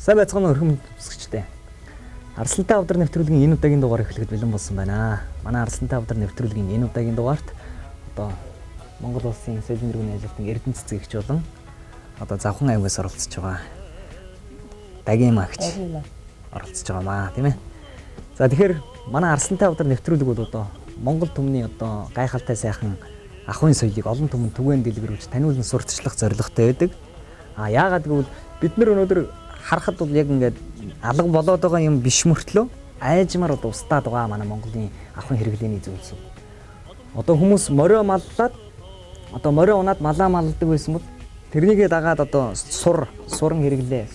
Сайн байцгаана өрхөм төсгчтэй. Арслантай авдар нэвтрүүлгийн энэ удаагийн дугаар эхлэхэд бэлэн болсон байна. Манай Арслантай авдар нэвтрүүлгийн энэ удаагийн дугаарт одоо Монгол улсын соёлын дэргэний ажилтан Эрдэнэ цэцгэгч болон одоо Завхан аймгаас оролцож байгаа. Дагийн магч оролцож байгаамаа, тийм ээ. За тэгэхээр манай Арслантай авдар нэвтрүүлэг бол одоо Монгол түмний одоо гайхалтай сайхан ахуйн соёлыг олон түмэнд түгээн дэлгэрүүлж таниулан сурталчлах зорилготой байдаг. Яагаад гэвэл бид нар өнөөдөр харахад бол яг ингээд алга болоод байгаа юм биш мөртлөө айжмаар одоо устдаад байгаа манай Монголын ахуйн хэрэглээний зүйлс. Одоо хүмүүс морио маллаад одоо морио унаад малаа малладаг байсан бол тэрнийгээ дагаад одоо суран хэрэглээ,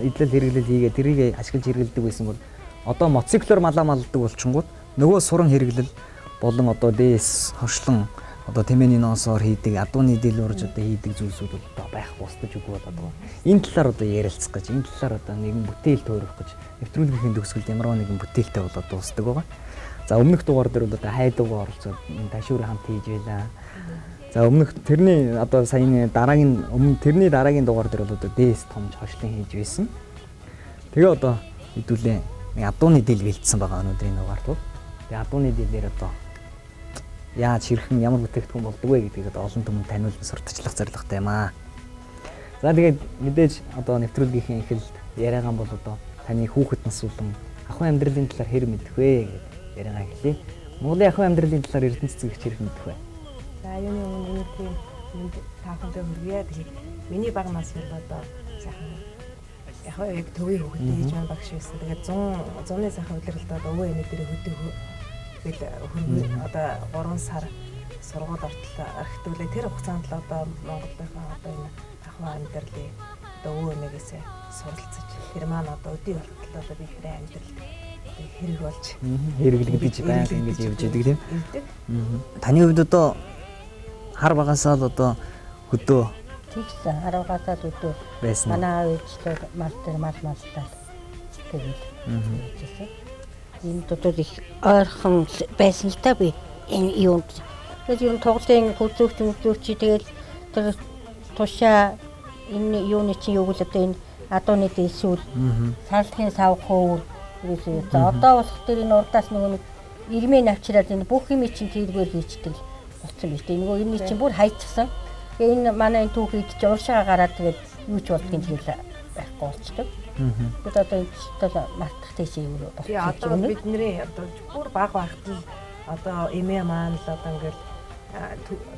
идэл хэрэглэл хийгээ тэрийг ашиглаж хэрэглэдэг байсан бол одоо мотоциклоор малаа малладаг болчингууд нөгөө суран хэрэглэл болон одоо дээс хоршлон одоо тэмээний ноосоор хийдэг, адууны дил урж одоо хийдэг зүйлсүүд бол одоо байх бусдаж үгүй болоод байгаа. Энэ талаар одоо ярилцах гэж, энэ талаар одоо нэгэн бүтээл төөрөх гэж нэвтрүүлгийн төгсгөлд ямар нэгэн бүтээлтэй болоод дуусдаг байгаа. За өмнөх дугаар дээр бол одоо хайдуугаа оролцоод ташуур хамт хийж байлаа. За өмнөх тэрний одоо саяны тэрний дараагийн дугаар дээр бол одоо дээс томж хошлон хийж байсан. Тэгээ одоо хэдүүлээ адууны дил бэлдсэн байгаа өнөөдрийн дугаард бол. Тэгээ адууны дилээр одоо яаж хэрхэн ямар бүтээгдэхүүн болдог вэ гэдгийг олон түмэнд таниулан сурталчлах зорилготой юм аа. За тэгээд мэдээж одоо нэвтрүүлгийнхээ эхлэлд яриагаан бол одоо таны хүүхэд нас болон ахуйн амьдралын талаар хэр мэдэх вэ гэдэг яриагаа эхлэе. Монголын ахуйн амьдралын талаар Эрдэнэ цэцгэгч хэр мэдэх вэ? За юуны өмнө тийм таахантай хүргье. Тэгээд миний баг нас бол одоо сайхан яг төвийн хүүхэдтэй хийж байгаа багш байсан. Тэгээд 100-ны сайхан удирдалд одоо өвөө эмээ дээр хөдөө одоо 3 сар сургууль орхитуулээ. Тэр хугацаанд л одоо Монголынхаа одоо энэ ахуйн амьдралын одоо өвөө эмээгээс суралцаж тэр маань одоо өдний болтол одоо би хэрэг амьдрал хэрэг болж хэрэглэгдэж байнг ингэж явж идэг тийм. Таны хувьд одоо хар багасаа л одоо хөдөө тэгсэн хар багасаа хөдөө байсан. Манай ээжлэр мал малтаа тэгээд энэ дотор их ойрхон байсан л та би энэ юунд тэгээд юм тоглолтын хөдөлгөөч тэгээд тэр тушаа энэ юуны чи юу гэлээ энэ адууны дэсүүл сарлахын сав хөвөр гэсэн. Одоо болох тэр энэ урдаас нэг ирмээ навчраад энэ бүх юм чинь тэргээр хийчдэг болсон биз дээ. Нөгөө энэ чинь бүр хайцсан. Энэ манай энэ түүхийд ч уршаа гараад тэгээд юу ч болдгийг тэгэл байхгүй болчдөг. Бид одоо энэ мартах тийш юм болох. Тэгээ одоо бидний одоо бүр баг багт л одоо эмээ маань л одоо ингээл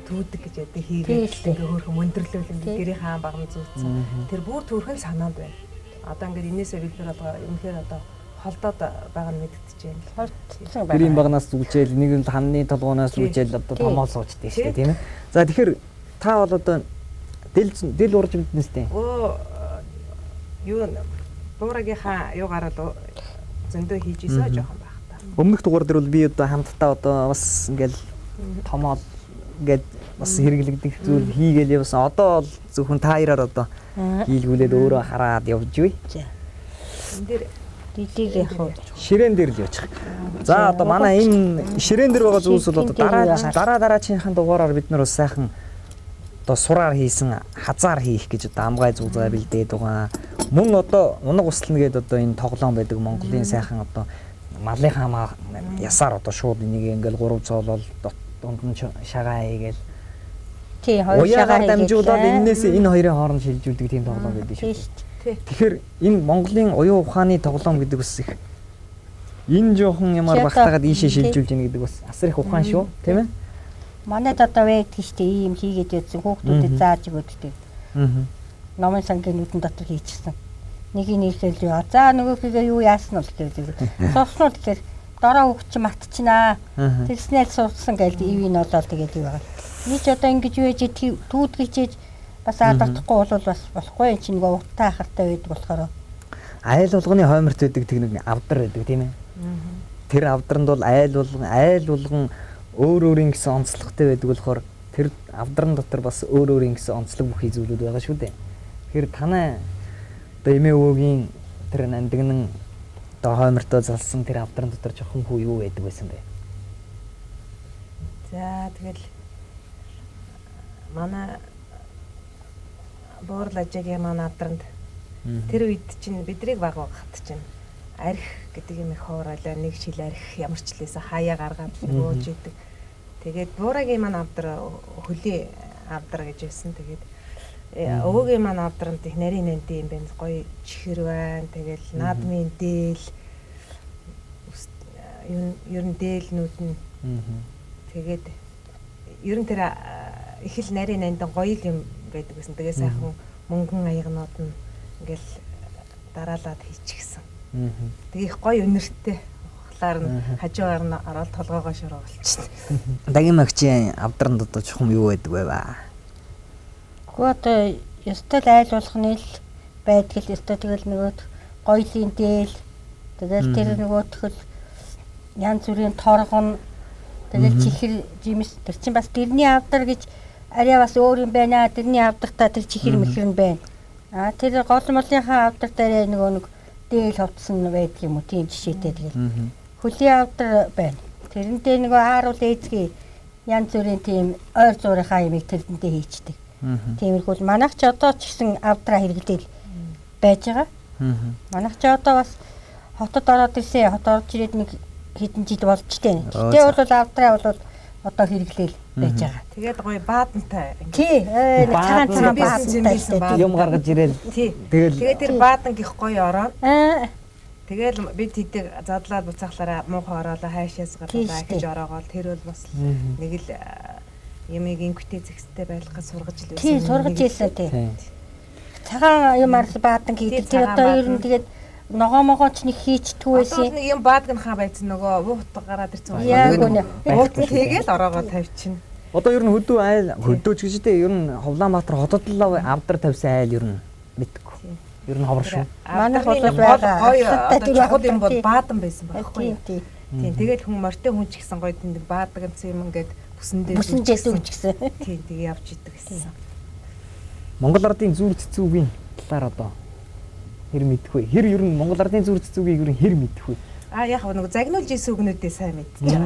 төвдөг гэж яд хийгээд ингээ хөөрхөн өндөрлөөл ингээ гэрийн хаан багны зүүцсэн. Тэр бүр төрхөн санаанд байна. Одоо ингээ энээсээ бид нар одоо өмнөхөр одоо холдоод байгаа нь мэддэж байна. Гэрийн багнаас зүгжээл нэг нь ханны толгоонаас зүгжээл одоо томоо суучдээ шүү дээ тийм ээ. За тэгэхээр та бол одоо дил урж мэднэс дээ. Юу дуурагийнхаа юугаар л зөндөө хийж ийсэ жоохон байх та. Өмнөх дугаар дээр бол би одоо хамтдаа одоо бас ингээл томоо ингээд бас хэрэглэгдэх зүйл хийгээл явсан. Одоо бол зөвхөн та хоёроор одоо хийлгүүлээд өөрөө хараад явж бай. Энд дээр дилийг яг ширээн дээр л явчих. За одоо манай энэ ширээн дээр байгаа зүйлс бол одоо дараагийн дугаараар бид нар бас сайхан одоо сураар хийсэн хазаар хийх гэж одоо амгай зузаа бэлдээд байгаа. Мөн одоо унаг услна гэдэг одоо энэ тоглоом байдаг Монголын сайхан одоо малынхаа ясаар одоо шууд энийг ингээл 3 цоолол дунд нь шагаа хийгээл тий хоёр шагаа дамжуулаад энээс энэ хоёрын хооронд шилжүүлдэг тийм тоглоом байдаг шүү. Тэгэхээр энэ Монголын оюун ухааны тоглоом гэдэг бас их энэ жоохон ямар багтаагаад ийшээ шилжүүлж ийн гэдэг бас асар их ухаан шүү, тийм ээ? Манайд одоо байдаг штэ ийм хийгээд ядсан хүүхдүүдэд зааж өгдөг. Номын сангийн нүдэн дотор хийчихсэн. Нэг нийлэл яа. За нөгөөхийгээ юу яасан бол гэдэг. Сууснууд тэгэхээр дороо хөвч матчнаа. Тэгснээр суудсан гээл ивийн олоод тэгээд юу байгаа. Би ч одоо ингэж юу ээж түүдгийчээж бас алдахгүй бол бас болохгүй энэ чинь нөгөө утаа ахартай байдаг болохоор айл болгоны хойморт байдаг техник авдар байдаг тийм ээ. Тэр авдранд бол айл болгон өөр гэсэн онцлогтой байдаг болохоор тэр авдран дотор бас өөр гэсэн онцлог бүхий зүйлүүд байгаа шүү дээ. Тэгэхээр танай одоо эмээ өвөгийн тэр нандинан одоо хоймортой залсан тэр авдран дотор жоохон хүү юу байдаг байсан бэ? За тэгэл манай буур лажигийн маань авдранд Тэр үед чинь бидрийг баг багт чинь арх гэдэг юм их хоороолаа нэг шил арх ямар ч лээс хаяа гаргаад нөгөөж идэг. Тэгээд буураагийн маань авдар хөлийн авдар гэж байсан. Тэгээд өвөгийн маань авдранд их нарийн нэнтэй юм байна. Гоё чихэр байна. Тэгэл наадмын дээл ер нь дээлнүүд нь тэгээд ер нь тэр их л нарийн нандин гоё юм байдаг гэсэн. Тэгээ сайхан мөнгөн аягнууд нь ингээл дараалаад хийчихсэн. Тэгээ их гоё өнөртэй хахлаар нь хажуугаар нь ороод толгоогоо шороо болчихсон. Дагийн магчийн авдранд одоо чухам юу байдаг вэ ба? Гэхдээ ёстой айл болгоны л байдаг л ёстой тэгэл нөгөөд гоёлын дээл тэгэл тэр нөгөөх л янз бүрийн торгон тэгэл чихэр жимс тэр чинь бас тэрний авдар гэж арай бас өөр юм байна. Тэрний авдартаа тэр чихэр мэхэр нь байна. Тэр гол молынхаа авдар дээр нөгөө нэг дээл ховтсон байдаг юм уу тийм жишээтэй тэгэл. Хөлийн авдар байна. Тэрнтэй нөгөө ааруул ээзгийн янз бүрийн тийм ойр зуурынхаа ямиг тэрнтэй хийчдэг. Тиймэрхүү манайх ч одоо ч гэсэн авдраа хэрэглээл байж байгаа. Манайх ч одоо бас хотод ороод ирсэн. Хот орж ирээд нэг хэдэн жил болж тээ. Гэтэ бол авдраа бол одоо хэрэглээл байж байгаа. Тэгээд гоё баадантай. Тий, нэг цагаан баадантай юм гаргаж ирэл. Тэгээд тэр баадан гих гоё ороо. Тэгэл бид хэдэг задлаад буцаахлаараа муухай ороолоо хайшаас гадаа гэж ороогоол тэр бол бас нэг л ямиг инкүтэй зэгстэй байлгахад сургаж л байсан. Тий, сургаж ийсэн тий. Цагаан юмар баадан хийдэг. Тэр одоо ер нь тэгээд ногоомогооч нэг хийчдгүй байсан. Одоо юм баадгынхаа байсан нөгөө уут гараад ирсэн. Яг үнэ. Уут тэгэл ороогоо тавьчихна. Одоо ер нь хөдөө айл хөдөөч гэж дээ ер нь Ховлаанбаатар хотод л авдар тавьсан айл ер нь мэдгүй. Ер нь ховор шүү. Манайх бол байгаа. Чухал юм бол баадан байсан байхгүй. Тийм. Тэгээд хүн морьтой хүн ч гэсэн гоё тэндэг баадаг юм ингээд бүсэндээ үчгсэн. Тийм тэгээ явж идэг гэсэн. Монгол ардын зүр цэцүүгийн талаар одоо хэр мэдэх вэ? Хэр ер нь Монгол ардын зүр цэцүүгийг ер нь хэр мэдэх вэ? Яг нэг загнуулж исэн үгнүүдээ сайн мэдчихэж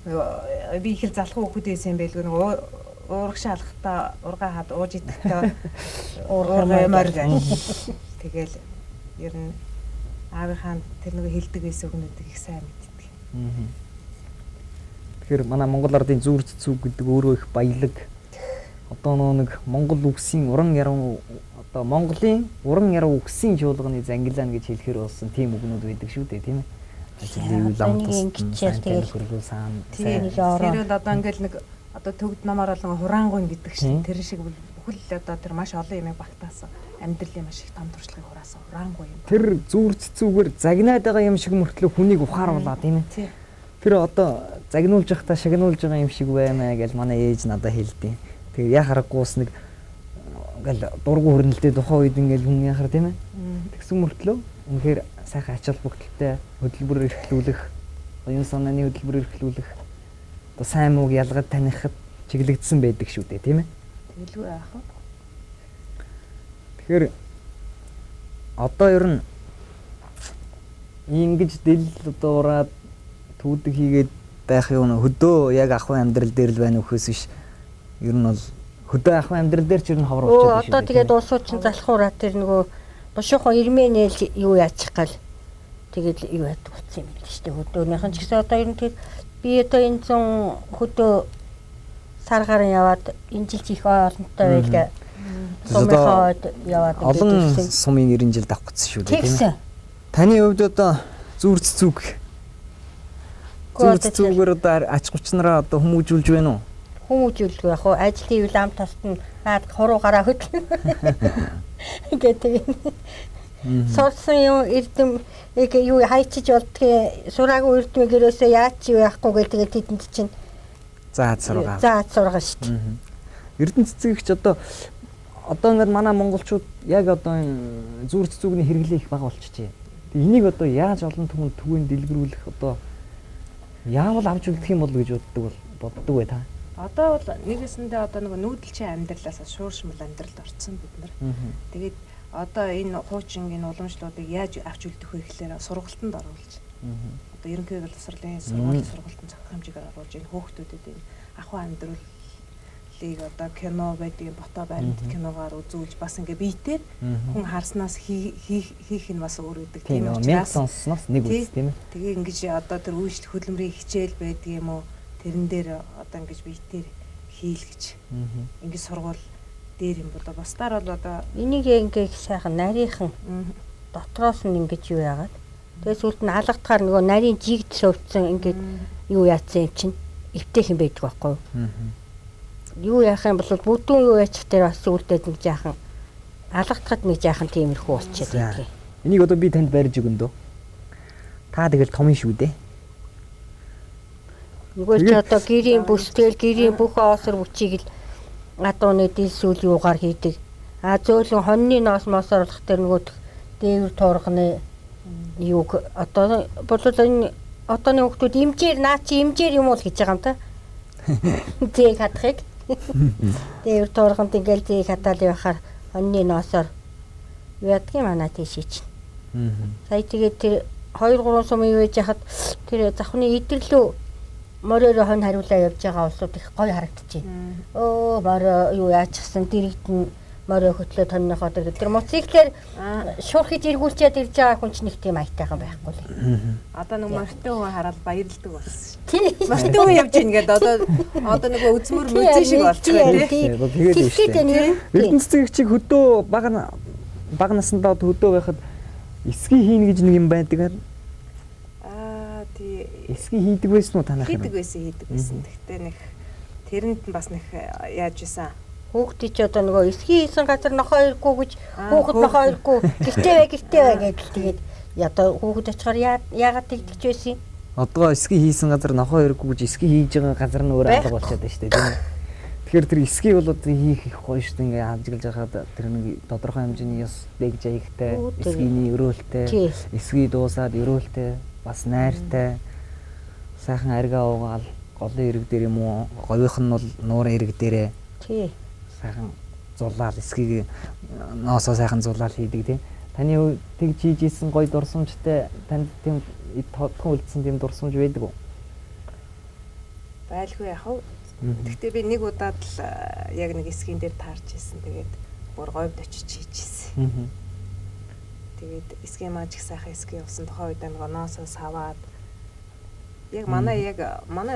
байгаа. Би их л залхуу хүүхэд байсан байлгүй нэг уурагшаа алхахтаа ургаа хаад ууж идэхдээ уургамаар гэнэ. Тэгэл ер нь аавынхаа тэр нэг хэлдэг байсан үгнүүдийг их сайн мэддэг. Тэгэхээр манай Монгол ардын зүр цэцүүг гэдэг өөрөө их баялаг. Одоо нэг Монгол үгсийн уран яруу одоо Монголын уран яруу үгсийн чуулганы зангилаан гэж хэлэхэр болсон тийм үгнүүд байдаг шүү дээ, тийм ээ. Ажлын үйл амтсан тэгэл хөргөөсөн. Тийм ороод одоо ингээл нэг одоо төгд намаар болон хураангуйн гэдэг чинь тэр шиг бүхэл одоо тэр маш олон юм багтаасан амьдралын маш их том туршлагыг хураасан хураангуй юм. Тэр зүр цэцүүгээр загнаад байгаа юм шиг мөртлөө хүнийг ухааруулаа, тийм ээ. Тэр одоо загнуулж явахдаа шагнуулж байгаа юм шиг баймаа гэж манай ээж надад хэлдэг. Тэгээ яа хараггүйс нэг ингээл дургу хөрнөлтөө тухайн үед ингээл хүн яхаар тийм ээ. Тэгсэн мөртлөө үнэхээр сайхан ач холбогдолтой хөтөлбөр эрхлүүлэх, оюун санааны хөтөлбөр эрхлүүлэх, одоо сайн мууг ялгаж танихад чиглэгдсэн байдаг шүү дээ, тийм ээ. Тэгэлгүй яах вэ? Тэгэхээр одоо ер нь ингэж дэлл одоо ураад түүдэг хийгээд байх юм хөдөө яг ахуй амьдрал дээр л байна үхээс биш. Ер нь бол хөдөө ахуй амьдрал дээр ч ер нь ховор болчиход байна шүү. Одоо тэгээд улсуучин залхуураа тэр нөгөө бушуухан ирмэнэл юу яачих гал тэгээд юу яадаг болсон юм л шүү дээ. Хөдөөнийхэн ч гэсэн одоо ер нь тэгээд би одоо энэ зүүн хөдөө сар гарын яваад энэ жил их олонтой байлаа. Сумынхаад яваад олон сумын 90 жил давах гэсэн шүү дээ, тийм ээ. Таны хувьд одоо зүр цэцүүг зүгээр одоо ач хүчнараа одоо хүмүүжүүлж байна уу? Хүмүүжүүлгүй яг хөө ажлын үйл ам таст нь наад хуруугаараа хөдлөн гэдэг. Сорсон юм эрдэм юу хайчиж болдгийг сураагүй эрдмийг ерөөсөө яач юу яахгүй гэдэг тэдэнд чинь заад сургаа. Заад сургаа шүү дээ. Эрдэнэ цэцэгч одоо ингээд манай монголчууд яг одоо энэ зүр цэцүүгний хэрэглээ их бага болчихжээ. Энийг одоо яаж олон түмэнд түгээн дэлгэрүүлэх одоо яавал авч үлдэх юм бол гэж боддог бай та. Одоо бол нэгэсэндээ одоо нэг нүүдэлчин амьдралаас шууршмал амьдралд орцсон бид нар. Тэгээд одоо энэ хуучингийн уламжлуудыг яаж авч үлдэх вэ гэхээр сургалтанд оруулж. Одоо ерөнхий боловсролын сургалтанд зохих хэмжээгээр оруулж энэ хүүхдүүдэд энэ ахуй амьдралыг зүйлийг одоо кино байдаг фото баримт киногоор үзүүлж бас ингээ биетээр хүн харснаас хийх нь бас өөр үүдэг тийм мянга сонсноос нэг үз тийм ээ. Тэгээ ингэж одоо тэр үйлчлэх хөдөлмөрийн хичээл байдаг юм уу тэрэн дээр одоо ингэж биетээр хийлгэж ингэж сургуул дээр юм болоо бусдаар бол одоо энийг ингээ сайхан нарийнхан дотроос нь ингэж юу яагаад тэгээ сүлд нь алгадахаар нөгөө нарийн жигд сөвцсөн ингээд юу яатсан юм чинь эвтэйхэн байдаг байхгүй юу яах юм бол бүдүүн юу яачих дээр бас үлдээд нэг жаахан алгадахад нэг жаахан тиймэрхүү болчиход байдаг. Энийг одоо би танд барьж өгнө дөө. Та тэгэл том шүү дээ. Нөгөө ч одоо гэрийн бүстэл гэрийн бүх оосор бүчийг л гадууны дилсүүл юугаар хийдэг. А зөөлөн хоньны ноос мосоор болох тэр нөгөө дээвэр туурганы юуг одоо болоод энэ одооны хүмүүс имжээр наа чи имжээр юм уу гэж байгаа юм та. Зээг хатахыг. Дээвэр туурганд ингээл зээг хатаал явахаар хоньны ноосоор юу ядгийг манай тийш чинь. Сая тэгээд тэр 2-3 сум юу яж хахад тэр завхны идэрлүү мороор хонь хариулаа явж байгаа улсууд их гоё харагдчихэв. Өө мороо юу яачихсан дэрэгт нь мороо хөтлөө тоннохоо тэр мотоциклээр шуурхиж эргүүлчихэд ирж байгаа хүн ч нэг тийм аятайхан байхгүй л. Одоо нэг мартын хүн хараад баярлдаг болсон. Мартын хүн явж ийн гэдэг одоо нэг үзмөр мөзөө шиг болчихсон тийм. Тэгээд шүү дээ. Эрдэнэ цэцгийн хөдөө баг насндаа хөдөө байхад эсгий хийнэ гэж нэг юм байдаг. Тий. Эсгий хийдэг байсан уу танах юм? Хийдэг байсан. Гэхдээ нэг тэрэнд нь бас нэг яаж исэн хүүхдээ ч одоо нөгөө эсгий хийсэн газар нохоо ирэхгүй гэж хүүхэд нохоо ирэхгүй гэртээ бай гэж тэгээд одоо хүүхэд очихоор яагаад тэгдэж байсан юм? Одоо эсгий хийсэн газар нохоо ирэхгүй гэж эсгий хийж байгаа газар нь өөр алга болчиход байна шүү дээ тийм. Тэгэхээр тэр эсгий бол одоо хийх их гоё шүү дээ ингээ хажиглаж байхад тэр нэг тодорхой хэмжээний ёс дэгж аягтай эсгийний өрөөлтэй эсгий дуусаад өрөөлтэй бас найртай сайхан аргаа уугаал голын ирэг дээр юм уу говийнх нь бол нуурын ирэг дээрээ тий сайхан зулаал эсгийг ноосоо сайхан зулаал хийдэг тийм. Таны тэгж хийж исэн гоё дурсамжтай танд тийм тодхон үлдсэн тийм дурсамж байдаг уу? Байлгүй яах вэ? Гэхдээ би нэг удаад л яг нэг эсгийн дээр таарч исэн. Тэгээд бүр говьд очиж хийжсэн. Тэгээд эсгийн маань ч их сайхан эсгийн явсан тухайн үед нэг ноосоо саваад яг манай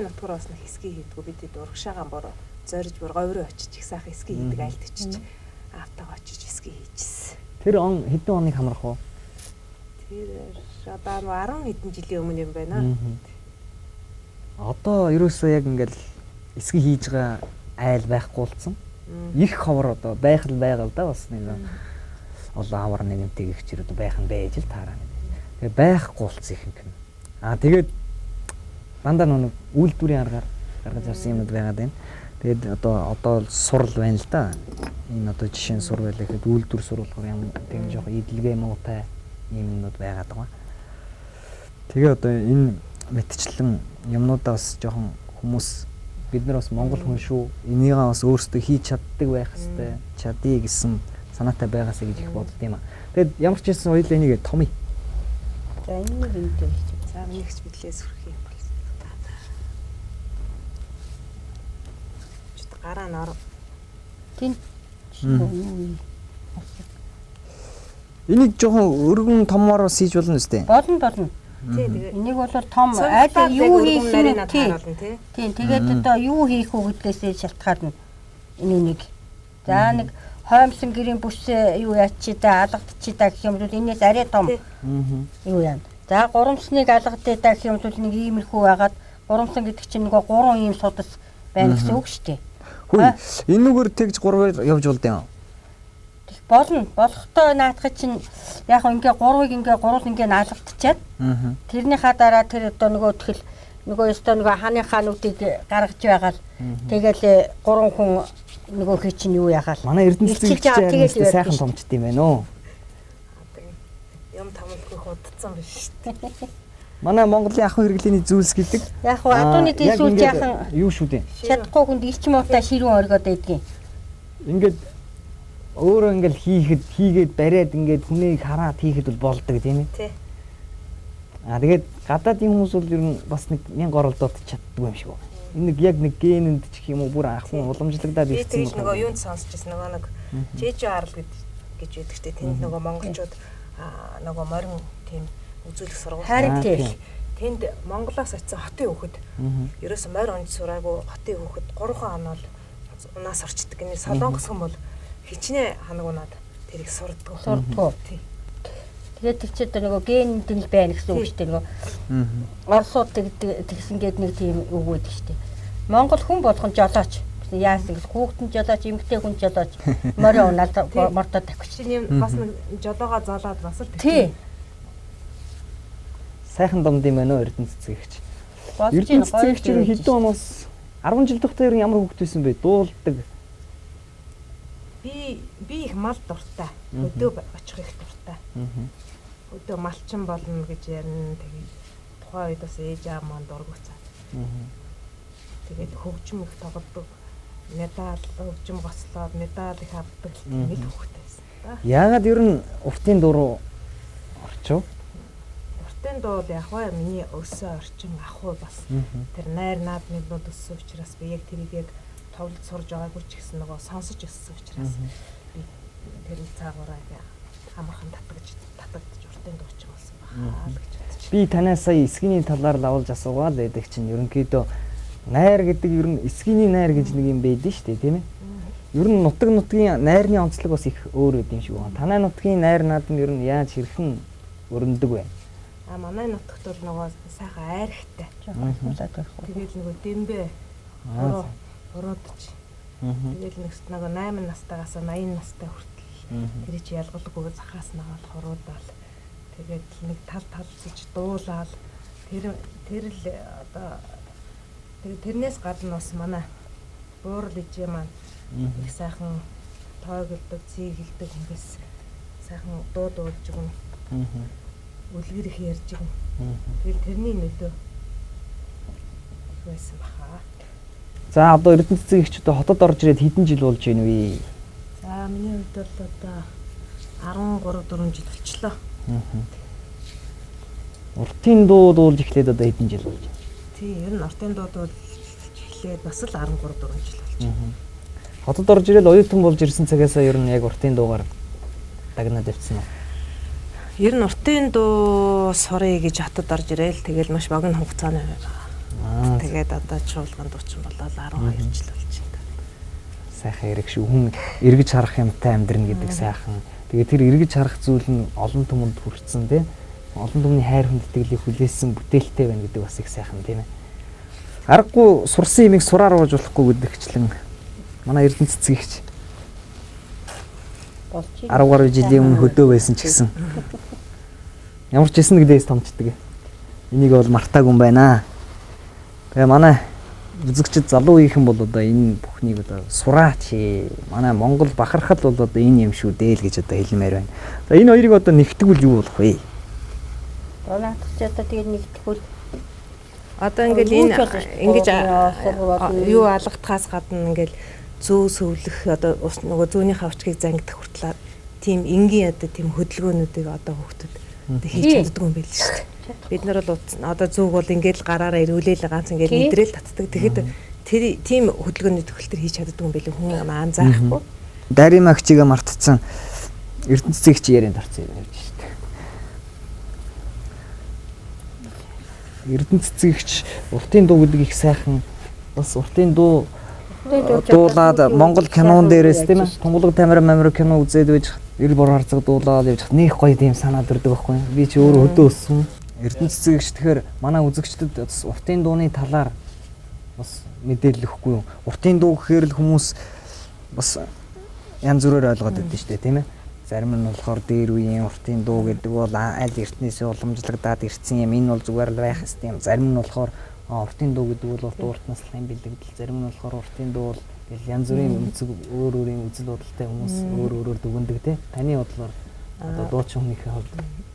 нутгаар бас нэг эсгийн хийдгүү бид урагшаагаан бороо зорж бүр говьроо очиж их сайхан эсгийн хийдэг айлт очиж автагаа очиж эсгийн хийжсэн. Тэр он хэдэн оныг хамрах вэ? Тэр одоо 10 хэдэн жилийн өмнө юм байна. Одоо ерөөсөө яг ингээл эсгийн хийж байгаа айл байхгүй болсон. Их ховор одоо байх л байгаа л да бас нэг олон авар нэгэнтэй гихчэр одоо байх нь байж л таараа. Тэгээ байхгүй болсон ихэнх нь. Тэгээд дандаа нэг үйлдвэрийн аргаар гаргаж авсан юмуд байгаад байна. Тэгээд одоо сурал байна л да. Энэ одоо жишээ нь сур байлаа гэхэд үйлдвэр сурвалгаар юм тийм жоохон идэлгээ муутай юмнууд байгаад байгаа. Тэгээ одоо энэ мэтчлэн юмнуудаа бас жоохон хүмүүс бид нар бас монгол хүн шүү. Энийг бас өөрсдөө хийж чаддаг байх хэвээр чадъя гэсэн санаатай байгаасаа гэж их бодд юм аа. Тэгээд ямар ч хэлсэн хоёул энийг томъё. За энийг хийдэг. За нэгч бидлээ сүрх юм бол. Чөт гараа нор. Тин. Энийг жоохон өргөн томоор бас хийж болно үстэй. Болно. Тий тэгээ. Энийг бол том айл юу хийх нарийн тийм. харуулна тий. Тийм тэгээд одоо юу хийх үү гэдгээс шалтгаална. Энийг. За нэг хоомсон гэрийн бүс юу яачи да алгадчи да гэх юм бол энэс арай том. Юу яана. За гурамсныг алгадээ да гэх юм бол нэг иймэрхүү байгаад гурамсан гэдэг чинь нөгөө 3 ийм судас байна гэсэн үг шүү дээ. Хөөе. Энүүгээр тэгж 3-аар явж болд юм. Болно. Болохтой наадах чинь яг ингээ 3-ыг ингээ 3 ингээ наалгадчихад тэрнийхаа дараа тэр одоо нөгөө тэгэл нөгөө ёстой нөгөө хааны хаануудыг гаргаж байгаа л тэгэл 3 хүн нөгөө хий чинь юу яхаал. Манай Эрдэнэ цэцгийн сайхан томчд юм байна уу? Юм томлгүй худцсан биш шүү дээ. Манай Монголын ахуй хэрэглээний зүйлс гэдэг яг хуу адууны дээсүүл яхан юу шүү дээ. Чадахгүй хүнд ирч муутай ширүүн оргоод байдгийн. Ингээд өөрөө ингээл хийгээд бариад ингээд хүнийг хараад хийхэд бол болдог тийм ээ. Тий. Тэгээд гадаадын хүмүүс бол ер нь бас нэг 1000 оролдоод чаддгүй юм шиг байна. Энэ яг нэг генэнд ч гэх юм уу бүр ахын уламжлагдаад Би ирсэн тэгэл нөгөө юунд сонсч байсан нөгөө нэг Жижи Арл гэж байдаг штэ тэнд нөгөө монголчууд нөгөө морин тийм үзүүлэх сургууль Харин тийм. тэнд Монголоос очисон хотын хүүхэд ерөөсөө морь онж сураагүй хотын хүүхэд 3 хоног унаас орчдөг гэнэ солонгос хүн бол хичнээн ханаг унаад тэрийг сурддаг. Сурддаг. Тий. Тэгээд тэр чинь нөгөө ген дэл байна гэсэн үг шүү дээ нөгөө. Оросууд тэгсэн гээд нэг тийм үг байдаг шүү дээ. Монгол хүн болгон жолооч. Яасан гэж хүүхдэн жолооч, эмэгтэй хүн жолооч. Морь унаад мордод тавьчих. Чинь юм бас нэг жолоогоо зоолоод бас л Тий. Сайхан домд юм байна уу Эрдэнэ цэцгийгч. Болж Эрдэнэ цэцгийгч ер нь хэдэн оноос 10 жил дахтаа ер нь ямар хүүхэд байсан бэ? Дуулдаг. би их мал дуртай. Өдөө очих их дуртай. Өдөө малчин болно гэж ярина. Тэгээд тухайн үед бас ээж аав маань дургуцаад. Тэгээд хөгжим их тоглодог. Медаль хөгжим гослоод медаль их авдаг нэг хүүхдтэй байсан да. Яагаад ер нь уртын дуу руу орчив? Уртын дуу яг хаа миний өссөн орчин ахуй бас тэр найр наадмууд өссөн учраас би яг тэрийг яг товлож сурж байгаагүй ч гэсэн нөгөө сонсож өссөн учраас би тэр цаагаараа хамархан татагдж уртын дууч болсон бахаа л гэж бодчих. Би танаас сая эсгийний талаар лавлж асуугаад байдаг чинь ерөнхийдөө найр гэдэг ер нь эсгийний найр гэж нэг юм байдэн шүү дээ тийм ээ. Ер нь нутгийн найрны онцлог бас их өөр үт юм шиг байна. Танай нутгийн найр наадам ер нь яаж хэрхэн өрнөдөг вэ? Манай нутагт бол нөгөө сайхан айрхтай. Тэгээд нөгөө дэмбэ уруудч. Тэгээд нөгөө 8 настайгаас 80 настай хүртэл тэр чи ялгалгүй захаас нагаал хоруудаал. Тэгээд нэг тал талцж дуулаад тэр л одоо тэгээд тэрнээс гадна бас манай буурал ижээ маань их сайхан тоогддог, цийгэлдэг хүмүүс сайхан дуу дуулж өгнө. Үлгэр их ярьж өгнө. Тэгээд тэрний нөлөө байсан баха. За одоо Эрдэнэ цэцгийгч одоо хотод орж ирээд хэдэн жил болж байна вэ? За миний хувьд бол одоо 13 4 жил болчихлоо. Уртын дуу дуулж эхлээд одоо хэдэн жил болж байна? Тий, ер нь уртын дуу дуулж эхлээд бас л 13 4 жил болж байна. Хотод орж ирээд оюутан болж ирсэн цагаасаа ер нь яг уртын дуугаар дагнаад явцсан уу? Ер нь уртын дуу сурыг гэж хотод орж ирээл тэгэл маш богино хугацааны тэгээд одоо чуулган дуучин болоод 12 жил болж байна. Сайхан эрэг шүү. Хүн эргэж харах юмтай амьдрна гэдэг сайхан. Тэгээд тэр эргэж харах зүйл нь олон түмэнд хүрсэн тийм. Олон түмний хайр хүндэтгэлийг хүлээсэн бүтээлтэй байна гэдэг бас их сайхан тийм ээ. Аргагүй сурсан юмыг сураар ууж болохгүй гэдэгчлэн манай Эрдэнэ цэцгийгч 10 гаруй жилийн өмнө хөдөө байсан ч гэсэн ямар ч хэсэн гэдээс томчдөг. Энийг бол мартаагүй юм байна. Тэгээ манай үзэгчд залуу үеийнхэн бол одоо энэ бүхнийг одоо сураач. Манай Монгол бахархал бол одоо энэ юм шүү дээ л гэж одоо хэлмээр байна. За энэ хоёрыг одоо нэгтгэвэл юу болох вэ? Наадах одоо тэгээд нэгтгэвэл одоо ингээл энэ ингэж юу алгадахаас гадна ингээл зөө сөвлөх одоо нөгөө зүүнийхээ авчгийг зангидах хүртэл тийм энгийн одоо тийм хөдөлгөөнүүдийг одоо хүүхдүүд хийж чаддаг юм байл шүү дээ. Бид нар бол одоо зүг бол ингээл гараараа ирүүлээл ганц ингээл мэдрээл татдаг. Тэгэхэд тэр тийм хөдөлгөөний төгөлтөр хийж чаддаг юм байл хүн анзаарахгүй. Дарим агчига мартцсан Эрдэнэ цэцгийгч ярианд орсон юм явж шүү дээ. Эрдэнэ цэцгийгч уртын дуу гэдэг их сайхан бас уртын дуу дуулаад Монгол кинон дээрээс тийм ээ тунгалаг тамир кино үзээд байж ил бор харцаг дуулаад явж нэг гоё тийм санаад ирдэг байхгүй. Би ч өөрөө хөдөө өссөн. Эрдэнэ цэцгийгч тэгэхээр манай үзэгчдэд бас уртын дууны талаар бас мэдээлэл өгөхгүй юу. Уртын дуу гэхээр л хүмүүс бас янз бүрээр ойлгоод байдаг шүү дээ тийм ээ. Зарим нь болохоор дээр үеийн уртын дуу гэдэг бол аль эртнээс уламжлагдаад ирсэн юм. Энэ бол зүгээр л байх ёстой юм. Зарим нь болохоор уртын дуу гэдэг бол урт ууртнаас л юм бэлдэгдэл. Зарим нь болохоор уртын дуу бол янз бүрийн өөр өөрийн үзэл бодолтой хүмүүс өөр дүгндэг тийм. Таны бодлоор одоо дуучин хүнийхээ хувьд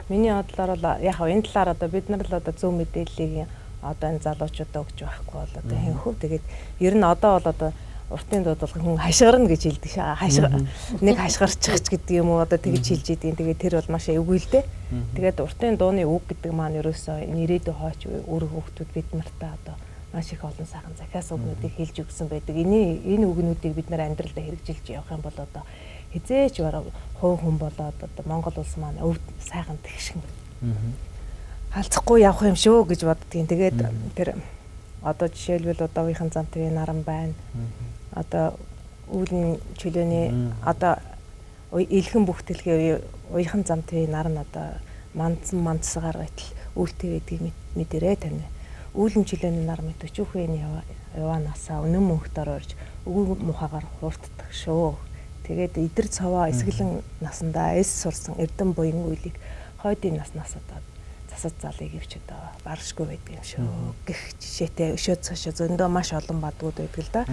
миний бодлоор бол яг энэ талаар одоо бид нар л одоо зөв мэдээллийг одоо энэ залуучуудаа өгч байхгүй бол одоо хэнхүү тэгээд ер нь одоо бол одоо уртын дууд бол хүн хашгирна гэж хэлдэг шээ. Нэг хашгирчих ч гэдэг юм уу одоо тэгж хэлж идэг. Тэгээд тэр бол маш эвгүй л дээ. Тэгээд уртын дууны үг гэдэг маань ерөөсөө нэрээдээ хооч өөр хүүхдүүд бид нартай одоо маш их олон сайхан захиас үгнүүдийг хэлж өгсөн байдаг. Энэ үгнүүдийг бид нар амьдралдаа хэрэгжилж явах юм бол одоо хизээч бараг хувь хүн болоод одоо Монгол улс маань өвд сайхан тэгшин халцахгүй явах юм шүү гэж боддгийн. Тэгээд тэр одоо жишээлбэл одоогийнхан зам твийн наран байна. Одоо үүлэн чөлөөний одоо илхэн бүхтэлгээ уяхан зам твийн наран одоо мандсгаар байтал үүлтэй байдгийг мэдэрээ тань. Үүлэн чөлөөний нар мэд өчүүхэн яваанасаа өнөө мөнхтөр орж өвөг мухагаар хуурддаг шүү. Тэгээд идэр цаваа эсгэлэн насандаа эс сурсан эрдэм буян үйлийг хойдын наснаас одоо засаж залыг ивч одоо баршгүй байдаг юм шүү. Гэх жишээтэй өшөө цаашаа зөндөө маш олон бадгууд байдаг л да.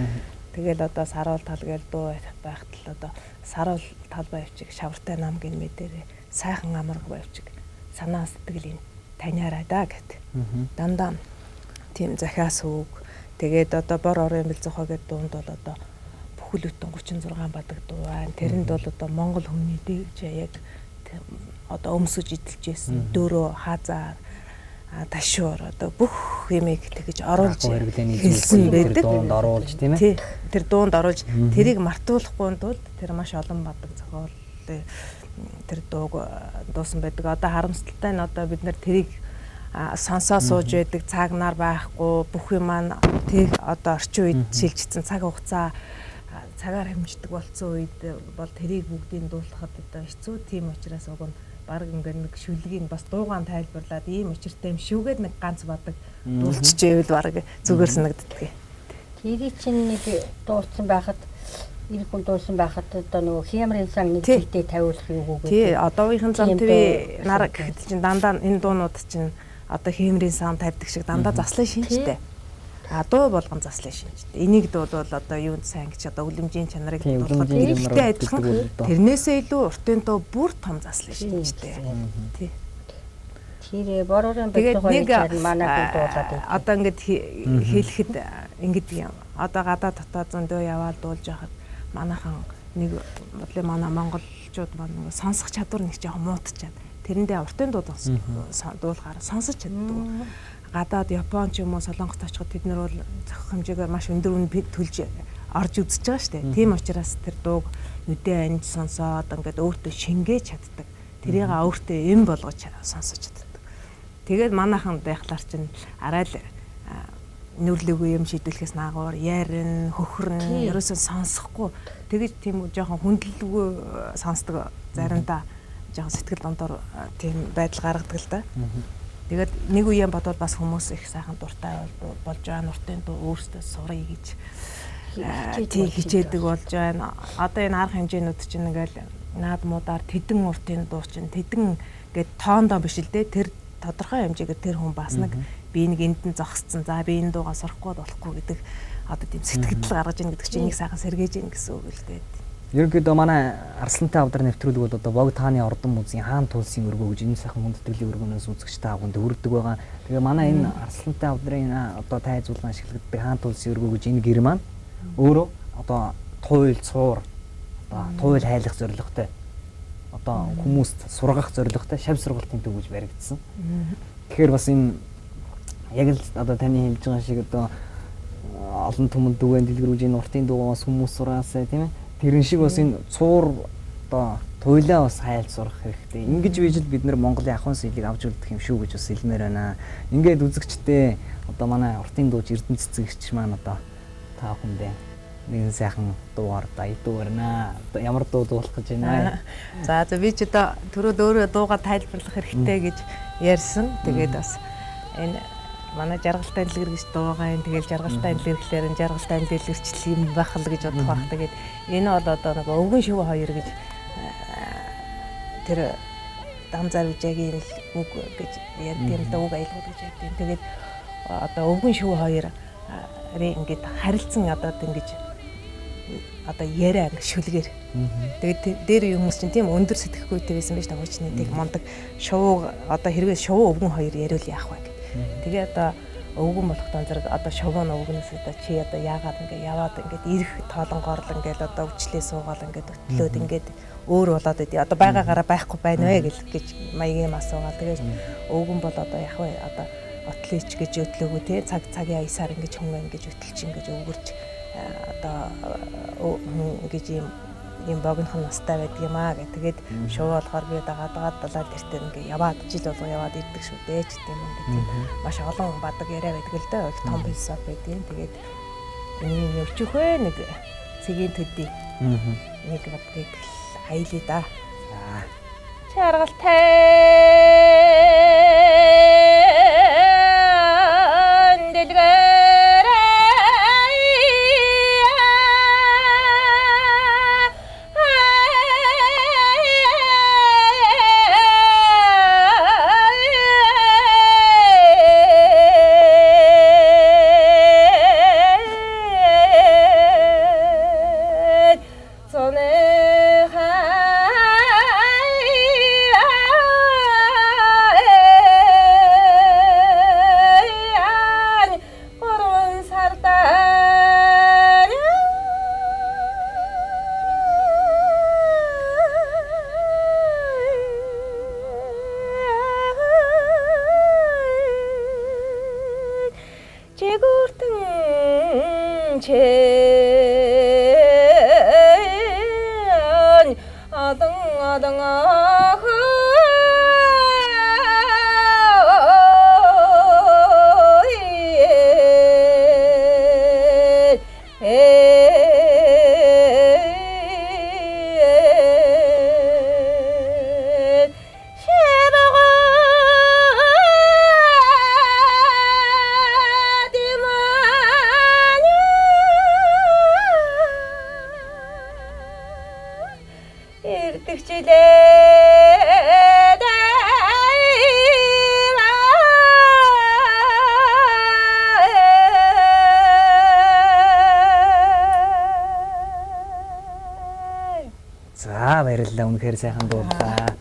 Тэгэл одоо саруул тал гээл дуу байхад л одоо саруул тал байвчиг шавартай нам гин мэдэрээ сайхан амарг байвчиг санаа сэтгэлийн таниараа да гэт. Дандаа тийм захиас үг. Тэгээд одоо бор орын бэлзухаа гэдэг дуунд бол одоо бүхэл бүтэн 36 бадаг дуу байна. Тэрэнд бол одоо Монгол хүний дэгж яг одоо өмсөж идэлжсэн дөрөө хазаар ташуур одоо бүх юмыг тэгж оруулж хэлсэн байдаг. Дуунд оруулж тийм ээ. Тэр дуунд оруулж тэрийг мартуулахгүй тулд тэр маш олон бадаг зохиол тэр дууг дуусан байдаг. Одоо харамсалтай нь одоо бид нар тэрийг сонсоо сууж байдаг цагнаар байхгүй бүх юм маань тэг одоо орчин үед шилжчихсэн цаг хугацаа цагаар хэмждэг болсон үед бол тэрийг бүгдийг дуулахад одоо хэцүү. Тийм учраас уг нь баг ингээд нэг шүлгийг бас дуугаан тайлбарлаад ийм учиртай юм шүүгээд нэг ганц бадаг дуулчихжээвэл баг зүгээр санагддаг. Тэрий чинь нэг дуулсан байхад ирэх хүн дуулсан байхад одоо нөгөө хямрын сан нэг зүйтэй тавиулах юу гэдэг. Тий, одоогийнхан зам твий нар гэхэд чинь дандаа энэ дуунууд чинь одоо хэмрийн сан тавьдаг шиг дандаа заслан шинжтэй. Дуу болгон заслан шинжтэй. Энийг дуулвал одоо юунд сайн гэж одоо үлэмжийн чанарыг дуулахад ихтэй адилхан. Тэрнээсээ илүү уртын дуу бүр том заслан шинжтэй. Тий. Тэр борорын бэлтгэх манай хүн дуулаад байна. Одоо ингэж хэлэхэд ингэж юм. Одоо гадаа дотоод зөндөө яваад дуулж байхад манайхан нэг бодлоо манай монголчууд маань сонсох чадвар нэг жоохон муутчихад тэрэндээ уртын дуу дуулахаар сонсож чаддаг. Гадаад Япон ч юм уу Солонгост очиход тэд нар бол зохих хэмжээгээр маш өндөр үн төлж орж үзэж байгаа шүү дээ. Тийм учраас тэр дууг нүдээ анж сонсоод ингээд өөртөө шингээж чаддаг. Тэрийг өөртөө эм болгож сонсож чаддаг. Тэгээд манайхан байхлаар чинь арай л нүрлэгүй юм шийдвэрлэхээс наагур ярин хөхрөн ерөөсөө сонсохгүй тэгэж тийм жоохон хүндлэлгүй сонсдог заримдаа жоохон сэтгэл дондор тийм байдал гаргадаг л да. Тэгээд нэг үеийн бодвол бас хүмүүс их сайхан дуртай болж байгаа нуртын дуу өөрсдөө сурыг гэж тийм хичээдэг болж байна. Одоо энэ арга хэмжээнүүд чинь ингээл наадмуудаар тэдэн уртын дуу чинь тэдэн гэд тоондоо биш л дээ. Тэр тодорхой хэмжээгээр тэр хүн бас нэг би нэг энд нь зогсцсон. За би энэ дуугаа сурахгүй болохгүй гэдэг одоо тийм сэтгэл гаргаж ийн гэдэг чинь энийг сайхан сэргээж ийн гэсэн үг л дээ. Ерөнхийдөө манай Арслантай авдар нэвтрүүлэг бол одоо Бог тааны ордон музейн хаан тулсын өргөө гэж энэ сайхан хүндэтгэлийн өргөнөөс үзэгч таагүй өргөдөг байгаа. Тэгээ манай энэ Арслантай авдрын одоо тайзуулан ашигладаг хаан тулсын өргөө гэж энэ гэр маань өөрөө одоо туйл цуур одоо туйл хайлах зорилготой одоо хүмүүст сургах зорилготой шав сургалтын төв гэж баригдсан. Тэгэхээр бас энэ яг л одоо таны хэлж байгаа шиг одоо олон түмэнд дүгэн дэлгэрүүлж энэ уртын дуугаас хүмүүс сураасаа тийм ээ. Тэрэн шиг бас энэ цуур одоо туйлаа бас хайлт сурах хэрэгтэй. Ингэж бийж л бид нар Монголын ахуйн соёлыг авч үлдэх юм шүү гэж бас хэлмээр байна. Ингээд үзэгчтэй одоо манай уртын дууч Эрдэнэ цэцэгч маань одоо та бүхэндээ нэг сайхан дуугаар баядуурна. Одоо ямар дуу дуулах гэж байна. За би ч одоо түрүүд өөрөө дуугаа тайлбарлах хэрэгтэй гэж ярьсан. Тэгээд бас энэ манай жаргалтай дэлгэр гэж дуугаа юм. Тэгэл жаргалтай дэлгэр гэхлээр жаргалтай дэлгэрчлэл юм байх л гэж бодох байх. Тэгээд энэ бол одоо нэг өвгөн шив хоёр гэж тэр дам зарвжаагийн үг гэж ярьдаг юм да, үг аялгууд гэж ярьдаг. Тэгээд одоо өвгөн шив хоёр ингээд харилцсан одоо ингэж одоо яриа шүлгээр. Тэгээд дээр юм хүмүүс чинь тийм өндөр сэтгэхүйтэй байсан байж та хуучны тийг мондаг шувуу одоо хэрвээ шувуу өвгөн хоёр яриул яах вэ? Тэгээ одоо өвгөн болохтон зэрэг одоо шовон өвгнөөс одоо чи одоо яагаад ингэ яваад ингээд ирэх тоолонгоор л ингээд одоо өвчлээ суугаал ингээд өтлөөд ингээд өөр болоод идэв. Одоо байгаагаараа байхгүй байна вэ гэж маягийн асуугаал. Тэгээд өвгөн бол одоо яах вэ? Одоо отлич гэж өдлөөгөө тий цагийн аясаар ингэж хүн ингэж өтөлч ингэж өвгөрч одоо ингэж ийм богинохон настай байдаг юм аа гэх. Тэгээд шуу болохоор би дагаад далаад тэртээ ингээ яваад жил болго яваад ирдэг шүү дээ ч гэдэм юм тийм маш олон бадаг яриа байдаг л да. Их том философи байдаг. Тэгээд энэ өвчөхөө нэг цэгийн төдий нэг бодгийг аялаа да. За чаргалтай баярлалаа. Үнэхээр сайхан дуулаа.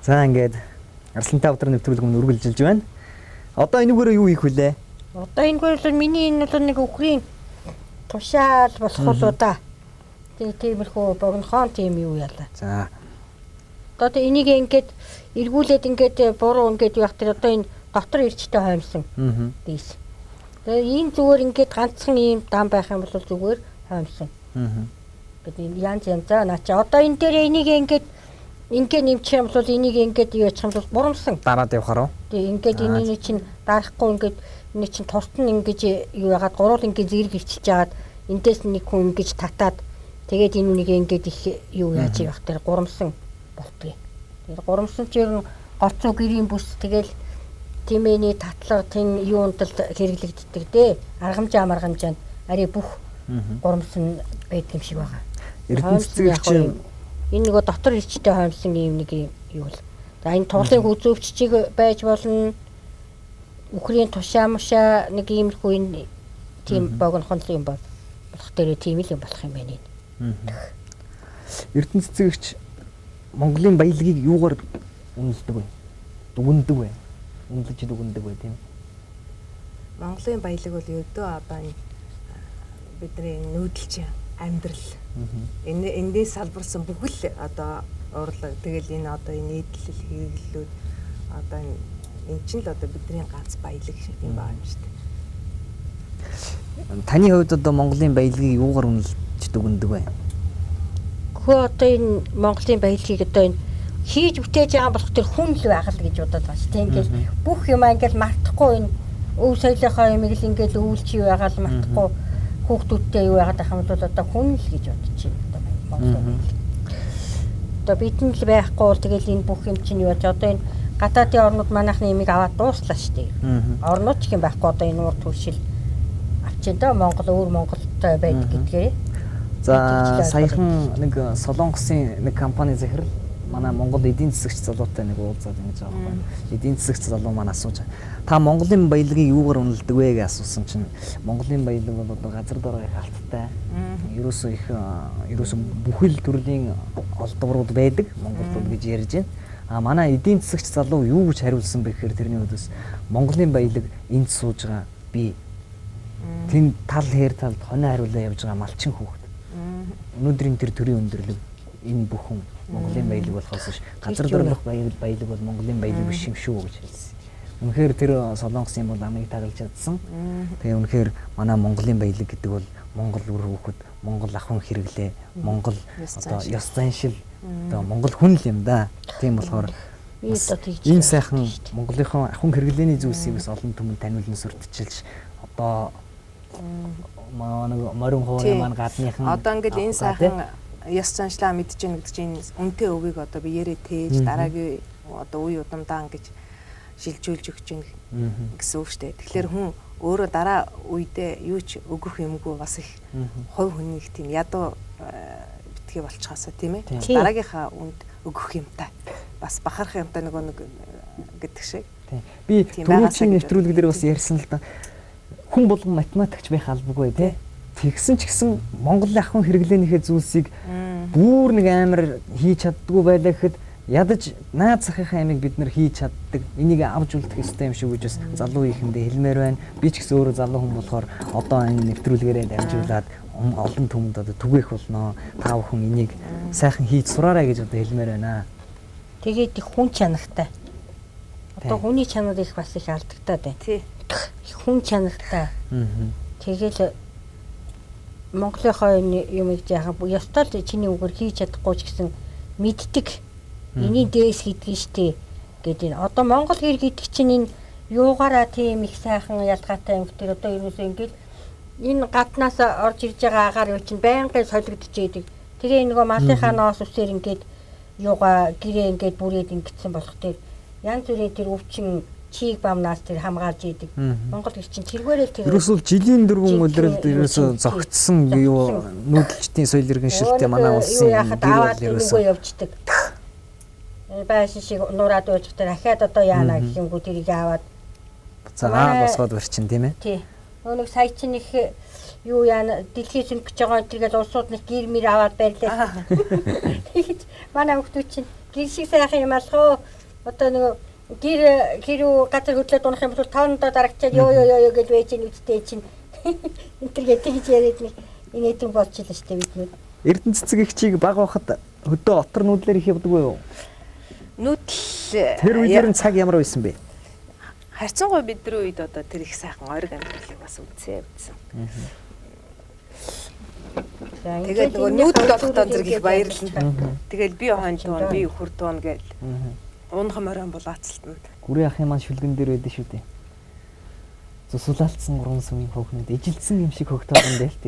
За ингээд Арслантай авдар нэвтрүүлэг үргэлжилж байна. Одоо энэгээр юу хийх вүлээ? Одоо энэгээр бол миний энэ бол нэг өхрийн тушаал болох уу да. Тиймэрхүү богинохон тийм юу яалаа. За. Одоо энийг ингээд эргүүлээд ингээд буруу ингээд явах тэр одоо энэ дотор ирчтэй хоймсон. Дийс. Тэгээ энэ зүгээр ингээд ганцхан ийм дан байх юм бол зүгээр хоймсон. Гэдэг янз за наача одоо энэ дээр энийг ингээд нэмчих юм бол энийг ингээд юу ячих юм бол бурамсан дараад явахаар уу? Тэг ингээд энэ чинь дарахгүй ингээд энэ чинь тусад нь ингээд юу ягаад гурвал ингээд зэрэг ирчилж жагаад эндээс нэг хүн ингэж татаад тэгээд энэ үнийг ингээд их юу яаж явах тэр гурамсан болтгий. Тэгээд гурамсан ч ер нь гоцоо гэрийн бүс тэгэл тимээний татлага тэн юунд л хэрэглэгддэг дээ. Аргамжаа маргамжаанд ари бүх гурамсан байдаг юм шиг байгаа. Эрдэнэцэг чинь энэ нөгөө дотор ирчтэй хоймсон юм нэг юу л. За энэ туглын үзүүвччиг байж болно. Үхрийн тушаа мушаа нэг иймэрхүү энэ тийм богинохон юм болох дээрээ тийм л юм болох юм байна. Эрдэнэцэгч Монголын баялагийг юугаар үнэлдэг вэ? Дүгндэг вэ? Үнэлж дүгндэг вэ тийм? Монголын баялаг бол ердөө одоо бидний нүүдэлчин амьдрал эндээс салбарсан бүхэл одоо урлаг тэгэл энэ одоо энэ нийтлэл хэрэглэлүүд одоо энэ чинь л одоо бидний ганц баялаг шиг юм байна шүү дээ. Таны хувьд одоо Монголын баялагийг юугаар үнэлж дүгндэг вэ? Хөө одоо энэ Монголын баялагийг одоо энэ хийж бүтээж байгаа болох тэр хүн л байгаль гэж бодоод байна шүү дээ. Ингээл бүх юм ингээл мартахгүй энэ өв соёлынхоо юмыг л ингээл өвлж юу байгаа л мартахгүй хүүхдүүдтэй юу яагаад ахмад бол одоо хүн л гэж бодож байна. Одоо бидэн л байхгүй бол тэгэл энэ бүх юм чинь юу ч одоо энэ гадаадын орнууд манайхны юмыг аваад дууслаа шүү дээ. Орнууд ч юм байхгүй одоо энэ уур туршил авчин даа Монгол өөр Монголтой байдаг гэдгээ. За саяхан нэг Солонгосын нэг компани захирал манай Монгол эдийн засагч залуутай нэг уулзаад ингэж байгаа байхгүй. Эдийн засагч залуу маань асууж та Монголын баялагийг юугаар үнэлдэг вэ гэж асуусан чинь Монголын баялаг бол одоо газар доргын халттай. Ерөөсөө бүхэл төрлийн олдврууд байдаг Монголд гэж ярьж байна. А манай эдийн засагч залуу юу гэж хариулсан бэ гэхээр тэрний хувьд Монголын баялаг энд сууж байгаа би тэн тал хээр талд хоноо хариулаа явж байгаа малчин хүүхэд. Өнөөдрийн тэр төрийн өндөрлөг энэ бүхэн Монголын баялаг болохоос биш газар доргох баялаг бол Монголын баялаг биш юм шүү гэж хэлсэн. Үнэхээр тэр Солонгосын бол амыг тагалж чадсан. Тэгээ үнэхээр манай Монголын баялаг гэдэг бол Монгол үр хүүхэд, Монгол ахын хэрэглээ, Монгол одоо ёс заншил, одоо Монгол хүн л юм да. Тийм болохоор ийм сайхан Монголынхон ахын хэрэглээний зүйлсийг бас олон түмэнд таниулан сурталчилж одоо морин хоорын маань гадныхан одоо ингээд энэ сайхан ёс заншлаа мэдж гэнэ гэдэг чинь үнэтэй өвийг одоо биеэрээ тээж дараагийн одоо үе удамдаа ингэж шилжүүлж өгч гэнэ гэсэн үг шүү дээ. Тэгэхээр хүн өөрөө дараа үедээ юу ч өгөх юмгүй бас их хувь хүний их тийм ядуу битгий болчихосоо тийм ээ. Дараагийнхаа үнд өгөх юмтай бас бахарх юмтай нэг гэдэг шиг. Би түрүүчийн нэвтрүүлэг дээр бас ярьсан л да. Хүн болгон математикч байх албагүй тий. Тэгсэн ч гэсэн Монголын ахын хэрэглээнийхээ зүйлсийг бүр нэг амар хийж чаддгүй байлаа гэхэд ядаж наад захийнхаа амийг бид нар хийж чаддаг. Энийг авч үлдэх ёстой юм шиг гэж бас залуу ихэндээ хэлмээр байна. Би ч гэсэн өөрөө залуу хүн болохоор одоо энэ нэвтрүүлгээрээ дамжуулаад олон түмэнд одоо түгээх болно. Та бүхэн энийг сайхан хийж сураарай гэж одоо хэлмээр байна. Тэгээд их хүн чанартай. Одоо хүний чанар их бас их алдагтаад байна. Тий. Хүн чанартай. Тэгэл Монголынхоо юмыг яахан ёстой л чиний үгээр хийж чадахгүй ч гэсэн мэддэг. Энийг дээс хийдгэн штэ гэдэг. Одоо Монгол хэр гэдэг чинь энэ юугаараа тийм их сайхан ялгаатай юм гэдэг. Одоо ерөөсөө ингээд энэ гаднаас орж ирж байгаа агаар юу чинь байнгын солигдож идэг. Тэгээ нөгөө малынхаа ноос үсээр ингээд юугаа гэрээ ингээд бүрээд ингэсэн болох тэр янз бүрийн тэр өвчин чиг бамнаас тэр хамгаалж идэг. Монгол гэр чинь тэргээрэл тэр ерөөсөө жилийн дөрвөн улиралд ерөөсөө зогтсон юу нүүдэлчдийн соёл иргэншилтэй манай улсын ерөөсөө явждаг. Байшин шиг нураад ууж тэр ахаад одоо яана гэх юмгүй тэрийг аваад цагаан босгоод барчин тийм ээ. Тий. Нэг сая чинь их юу яана дэлхий сүлгэж байгаа тэргээл улсууд нэг гэр мэр аваад байрлаа. Тэгэж манай хүмүүс чинь гэр шиг сайхан юм алхаа. Одоо нэг гэр газар хөдлөөд унах юм бол тоондоо дарагчаад ёо гэж байж ин үсттэй чинь энэ төр гэдэг гэж яриад нэг инээдэн болчихлоо шүү дээ бид нэр. Эрдэнэ цэцэг их чиг баг байхад хөдөө отор нүүдлэр их явдаг юу? Нүүдэл тэр үеэр цаг ямар байсан бэ? Харьцангуй бидний үед одоо тэр их сайхан ойрог амьдралыг бас үзсэн. Тэгээд нөгөө нүүдэл болохдоо зэрэг их баярлалаа. Тэгэл би хойно туун, би хөр туун гэж унах морин булаацалтанд. Гүрээ ахын маань шүлгэн дээр байдсан шүү дээ. Зусулаалтсан 3 сумын хөөхнөд ижилдсэн юм шиг хөгтөөгөн дээлт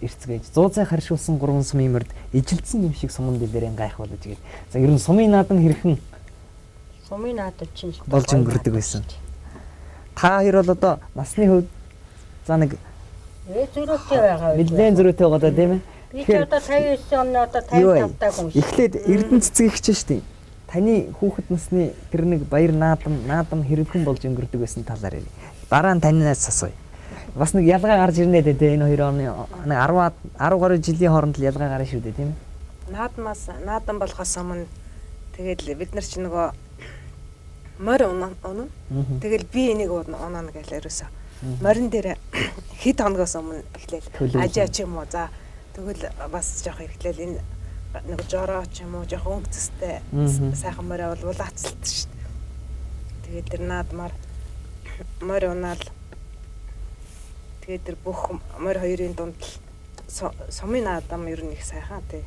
ирцгээж 100 цай харшуулсан 3 сумын мөрд ижилдсэн юм шиг сумын дэлгэрэн гайхуулж гээд. За ер нь сумын наадан хэрхэн сумын наадан чинь болж өнгөрдөг байсан. Та хоёр бол одоо насны хувьд за нэг зөрүүтэй байгаа. Нэлээд зөрүүтэй байгаа даа тийм ээ. Би ч одоо 59 оны одоо 55 таг хүн. Эхлээд Эрдэнэ цэцэг их чинь шүү дээ. Таны хүүхэд насны тэр нэг баяр наадам хэрхэн болж өнгөрдөг байсан талаар ярив. Дараа нь танаас асууя. Бас нэг ялгаа гарч ирнэ дээ энэ хоёр оны нэг 10 гаруй жилийн хооронд л ялгаа гарна шүү дээ тийм ээ. Наадам болохоос өмнө тэгэл бид нар ч нөгөө морь унаа. Тэгэл би энийг унаа гэж яриасан. Морин дээр хэд хоногоос өмнө эхлээл ажаа ч юм уу за тэгвэл бас жоох эхлээл энэ нэг жороо ч юм уу жоох өнгөцтэй сайхан морь бол булаацалт шүү дээ. Тэгээд тэр наадмаар морь унаал тэгээд тэр бүх морь хоёрын дунд сумын наадам ер нь их сайхан тий.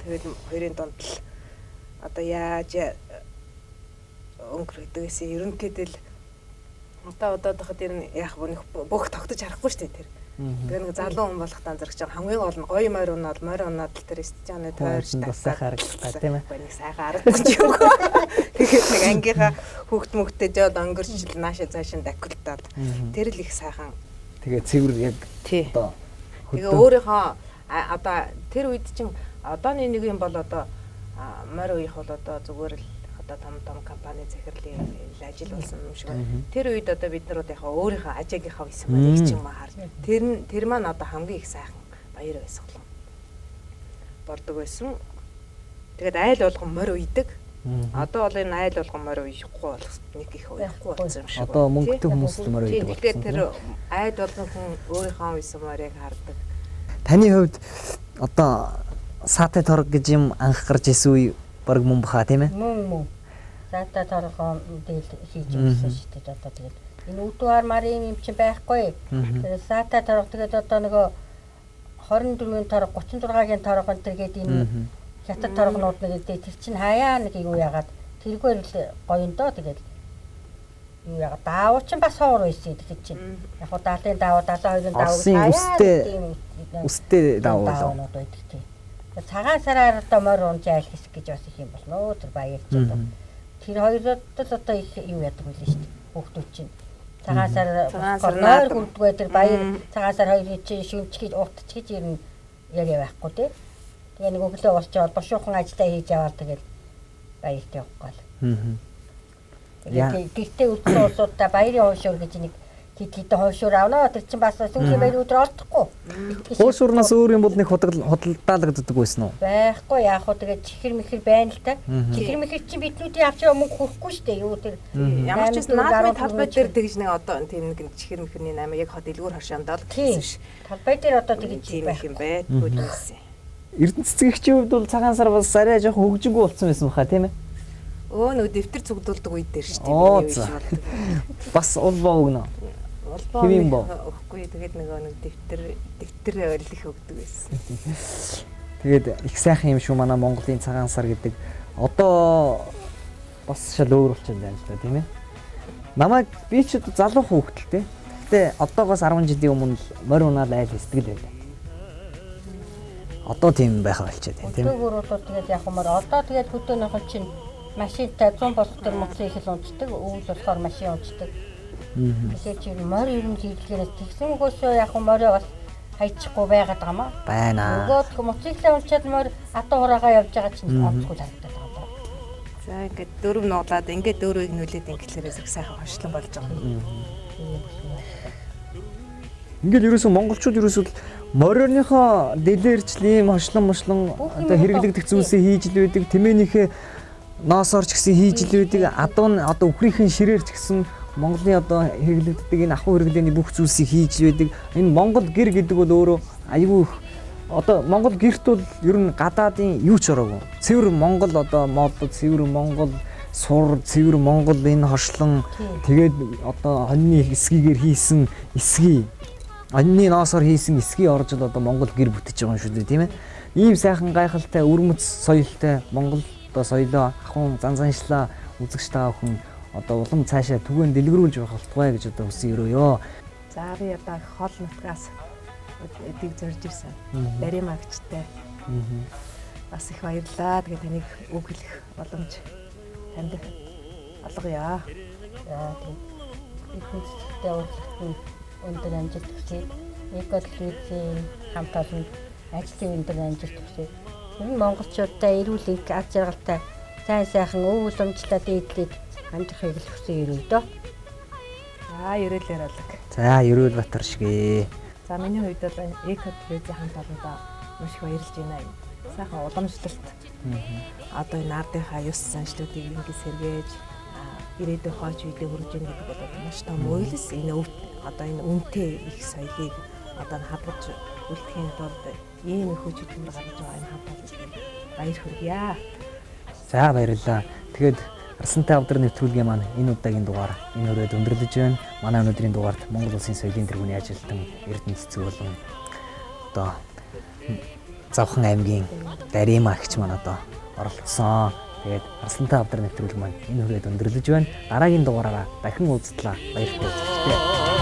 Тэгээд хоёрын дунд л одоо яаж өнгөрөдөг гэсэн ерөнхийдөө л одоо тахад ер нь яг бүх тогтож харахгүй шүү дээ тэр. Тэгээ нэг залуу хүн болох танзарч байгаа хамгийн гол нь гоё морь унаад л тэр стены тойрч тасаа харагддаг тийм ээ. Нэг сайхан харагдаж юу. Тэгээд нэг ангийнхаа хүүхд мөхтэй жоод өнгөрч л нааша цаашаа дакултаад тэр л их сайхан. Тэгээ цэвэр яг одоо тэгээ өөрийнхөө одоо тэр үед чинь одооны нэг юм бол одоо морь уях бол одоо зүгээр л одоо том компани захирлын ажил болсон юм шиг. Тэр үед одоо бид нар яг өөрийнхөө ажаагийнхаа байсан морийг ч юм аа харж. Тэр маань одоо хамгийн их сайхан баяр байсан болдог байсан. Тэгээд айл болгон морь уйдаг. Одоо бол энэ айл болгон морь уйхгүй болох нэг их уйхгүй болсон юм шиг. Одоо мөнгөтэй хүмүүс л морь уйдаг. Тэгээд тэр айл болгон хүн өөрийнхөө байсан морийг хардаг. Таны хувьд одоо саатай торг гэж юм анх гарч исэн үе баг мөн баха тийм ээ? Мөн. Заата торгон дээл хийж өгсөн шүү дээ. Одоо тэгээд энэ үдүүар марын юм чинь байхгүй. Тэгээд заата торго тэгээд одоо нөгөө 24-ийн торго 36-гийн торгон тэргээд энэ хятад торгонууд нэг дээр тэр чинь хаяа нэг юу яагаад тэргээр л гоё доо тэгээд юу яагаад даавуу чинь бас ховор байсан тэр чинь. Яг хоо даалын даавуу 72-ын даавуу үстэй даавуу байдаг тийм. Цагаан сараар одоо морь унж айл хэсэг гэж бас их юм болно. Тэр баярч одоо тэр хоёрод л одоо их юу яадаг байлээ шүү дээ. Хүүхдүүд чинь цагаан сар нойр хүрдгүй тэр баяр цагаан сар хоёрын чинь шүнч гэж уртч гэж ирнэ яриа байхгүй тий. Тэгээ нэг өглөө болчоод бошуухан ажиллаа хийж аваад тэгэл баярт явахгүй л. Тэгээ гэртээ үлдсэн улсуудаа баярын хойшуур гэж нэг хэд хойшуур авнаа тэр чинь бас сүүлийн баяр өдөр олдохгүй. Хойшуурнаас өөр юм бол нэг худалдаалагддаг байсан уу? Байхгүй яах вэ тэгээ чихэр мэхэр байна л та. Чихэр мэхэр чинь биднүүдийн авч яваа мөнгө хөрөхгүй шүү дээ. Юу тэр ямар ч гэсэн наадмын талбай дээр тэгж нэг одоо тийм нэг чихэр мэхэрний 8 яг хот дэлгүүр хашаанд л гэсэн ш. Талбай дээр одоо тэгж байх юм байдгүй юмсэн. Эрдэнэ цэцгийнхчийн хувьд бол цагаан сар бас арай жоохон хөгжингүү болсон байсан баха тийм ээ? Нөгөө дэвтэр цугдуулдаг үед дээр шүү дээ. Бас улбаа өгнө. Хэвэн боо. Өгөхгүй тэгээд нөгөө нэг дэвтэр олих өгдөг байсан. Тэгээд их сайхан юм шүү манай Монголын цагаан сар гэдэг. Одоо бас шал өөр болчихсон байна л да тийм ээ. Намайг би ч залуу хүүхдэлтэй. Гэтэ одоогоос 10 жилийн өмнө морь унаал айл хэсдэг л байлаа. Одоо тийм байх болчиход байна тийм ээ. Хөдөөгөр бол тэгээд яг юмар одоо тэгээд хөдөөнийхэн чинь машинтай 100 болох төр моцсон их л унцдаг. Өвөл болохоор машин унцдаг. Тэгээд чи морь ер нь хийлгээс тэгсэн өгөөсөө яг морио бас хайчихгүй байгаад байгаа маа. Байна. Нөгөөдх мотоциклээ унчаад морь атуу хураагаа явж байгаа чинь онцгүй харагдаад байгаа юм. За ингээд дөрөв нуулаад ингээд дөрөвийг нүлээд ингээхлээрээ зэрэг сайхан хошлон болж байгаа юм. Ингээд ерөөсөө монголчууд ерөөсөө мориорныхоо дэлээрчл ийм хошлон одоо хэрэглэгдэх зүйлсээ хийж л байдаг. Тэмээнийхээ ноосоор ч гэсэн хийж л байдаг. Адуу нь одоо үхрийнхэн ширээр ч гэсэн Монголын одоо хэрэглэгддэг энэ ахуй хэрэглээний бүх зүйлсийг хийж л байдаг. Энэ Монгол гэр гэдэг бол өөрөө айгүй их одоо Монгол гэрт бол ер нь гадаадын юу ч ороогүй. Цэвэр Монгол одоо мод, цэвэр Монгол сур, цэвэр Монгол энэ хошлон тэгээд одоо хоньны эсгийгээр хийсэн эсгий онны ноосоор хийсэн эсгий орж л одоо Монгол гэр бүтэж байгаа юм шүү дээ тийм ээ. Ийм сайхан гайхалтай өвөрмөц соёлтой Монгол одоо соёлоо ахуйн заншлаа үзэгч та бүхэн одоо улам цаашаа түгээн дэлгэрүүлж байх болтугай гэж одоо хүсэн өрөөё. За би одоо хол нутгаас эдийг зорж ирсэн. Баримагчтай. Бас их баярлаа. Тэгээ таныг үг хэлэх боломж танд олгоё. За тийм. Ихэнхдээ урлагтны өндөр амжилт хүсье. Экологийн хамт олон ажлын өндөр амжилт хүсье. Энэ монголчуудаа эрүүл их аз жаргалтай сайн өв уламжлалаа дээдлээд амжихыг л хүсье өрөөдөө. За ерөөлөөр болог. За ерөөл Батар шигээ. За миний хувьд бол экологийн хамт олондоо маш их баярлж байна. Сайхан уламжлалт. Одоо энэ ардынхаа ёс заншлуудыг ингэж сэргээж ирээдүйн хойч үедээ хүргэж ийн гэдэг бол маш том үйлс. Энэ одоо энэ үнэтэй их соёлыг одоо хадгалж үлдэхийн тулд ийм их хүч хөдөлмөр гаргаж байгаа энэ хамт олоннд баяр хүргье. За баярлалаа. Тэгээд Арслантай авдар нэвтрүүлгийн маань энэ удаагийн дугаар энэ өрөөд өндөрлөж байна. Манай өнөөдрийн дугаард Монгол Улсын соёлын тэргүүний ажилтан Эрдэнэ цэцэг болон одоо Завхан аймгийн Дарима агч маань одоо оролцсон. Тэгээд Арслантай авдар нэвтрүүлэг маань энэ өрөөд өндөрлөж байна. Дараагийн дугаараараа дахин уулзтлаа. Баяртай.